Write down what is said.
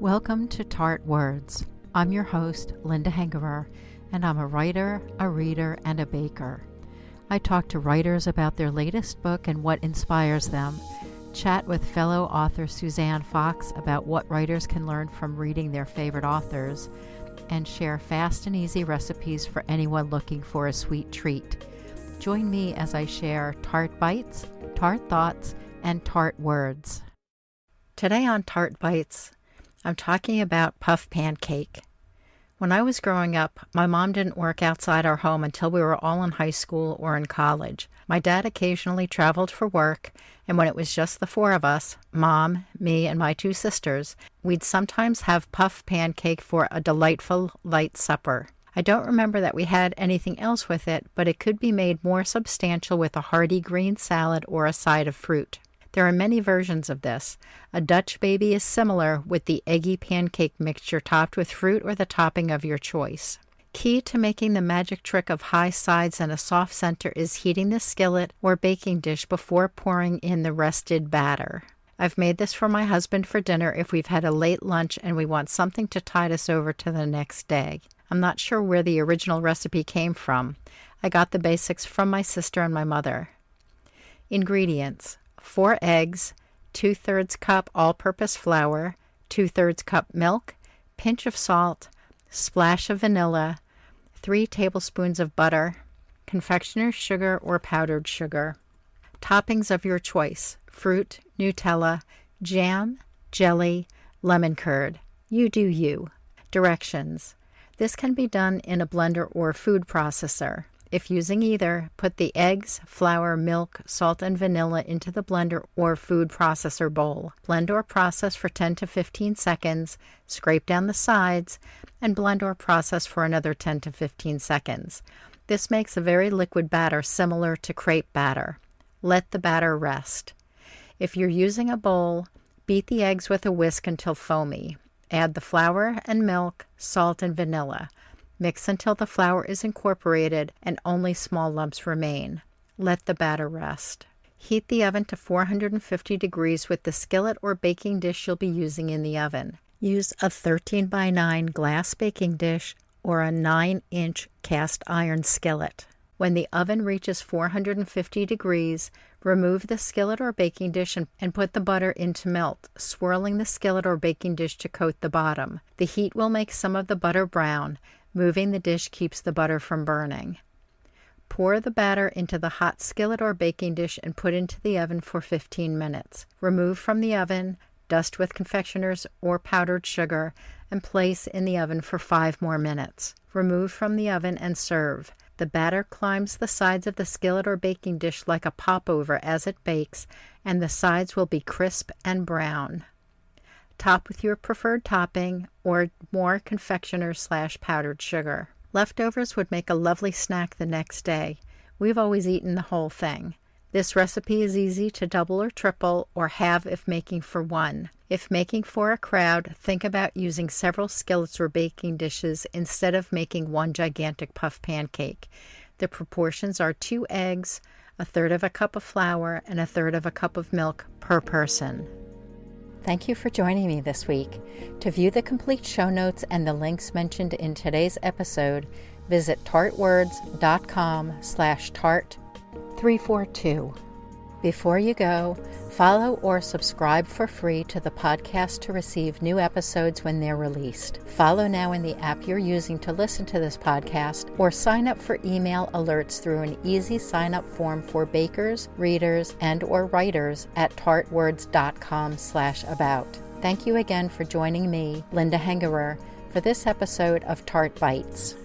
Welcome to Tart Words. I'm your host, Linda Hengerer, and I'm a writer, a reader, and a baker. I talk to writers about their latest book and what inspires them, chat with fellow author Suzanne Fox about what writers can learn from reading their favorite authors, and share fast and easy recipes for anyone looking for a sweet treat. Join me as I share Tart Bites, Tart Thoughts, and Tart Words. Today on Tart Bites, I'm talking about puff pancake. When I was growing up, my mom didn't work outside our home until we were all in high school or in college. My dad occasionally traveled for work, and when it was just the four of us, Mom, me, and my two sisters, we'd sometimes have puff pancake for a delightful light supper. I don't remember that we had anything else with it, but it could be made more substantial with a hearty green salad or a side of fruit. There are many versions of this. A Dutch baby is similar with the eggy pancake mixture topped with fruit or the topping of your choice. Key to making the magic trick of high sides and a soft center is heating the skillet or baking dish before pouring in the rested batter. I've made this for my husband for dinner if we've had a late lunch and we want something to tide us over to the next day. I'm not sure where the original recipe came from. I got the basics from my sister and my mother. Ingredients: 4 eggs, 2/3 cup all-purpose flour, 2/3 cup milk, pinch of salt, splash of vanilla, 3 tablespoons of butter, confectioner's sugar or powdered sugar. Toppings of your choice: fruit, Nutella, jam, jelly, lemon curd. You do you. Directions: this can be done in a blender or food processor. If using either, put the eggs, flour, milk, salt, and vanilla into the blender or food processor bowl. Blend or process for 10 to 15 seconds, scrape down the sides, and blend or process for another 10 to 15 seconds. This makes a very liquid batter similar to crepe batter. Let the batter rest. If you're using a bowl, beat the eggs with a whisk until foamy. Add the flour and milk, salt, and vanilla. Mix until the flour is incorporated and only small lumps remain. Let the batter rest. Heat the oven to 450 degrees with the skillet or baking dish you'll be using in the oven. Use a 13 by 9 glass baking dish or a 9-inch cast iron skillet. When the oven reaches 450 degrees, remove the skillet or baking dish and put the butter in to melt, swirling the skillet or baking dish to coat the bottom. The heat will make some of the butter brown. Moving the dish keeps the butter from burning. Pour the batter into the hot skillet or baking dish and put into the oven for 15 minutes. Remove from the oven, dust with confectioner's or powdered sugar, and place in the oven for 5 more minutes. Remove from the oven and serve. The batter climbs the sides of the skillet or baking dish like a popover as it bakes, and the sides will be crisp and brown. Top with your preferred topping or more confectioner/powdered sugar. Leftovers would make a lovely snack the next day. We've always eaten the whole thing. This recipe is easy to double or triple or halve if making for one. If making for a crowd, think about using several skillets or baking dishes instead of making one gigantic puff pancake. The proportions are 2 eggs, 1/3 of a cup of flour, and 1/3 of a cup of milk per person. Thank you for joining me this week. To view the complete show notes and the links mentioned in today's episode, visit tartwords.com/tart342. Before you go, follow or subscribe for free to the podcast to receive new episodes when they're released. Follow now in the app you're using to listen to this podcast, or sign up for email alerts through an easy sign-up form for bakers, readers, and/or writers at tartwords.com/about. Thank you again for joining me, Linda Hengerer, for this episode of Tart Bites.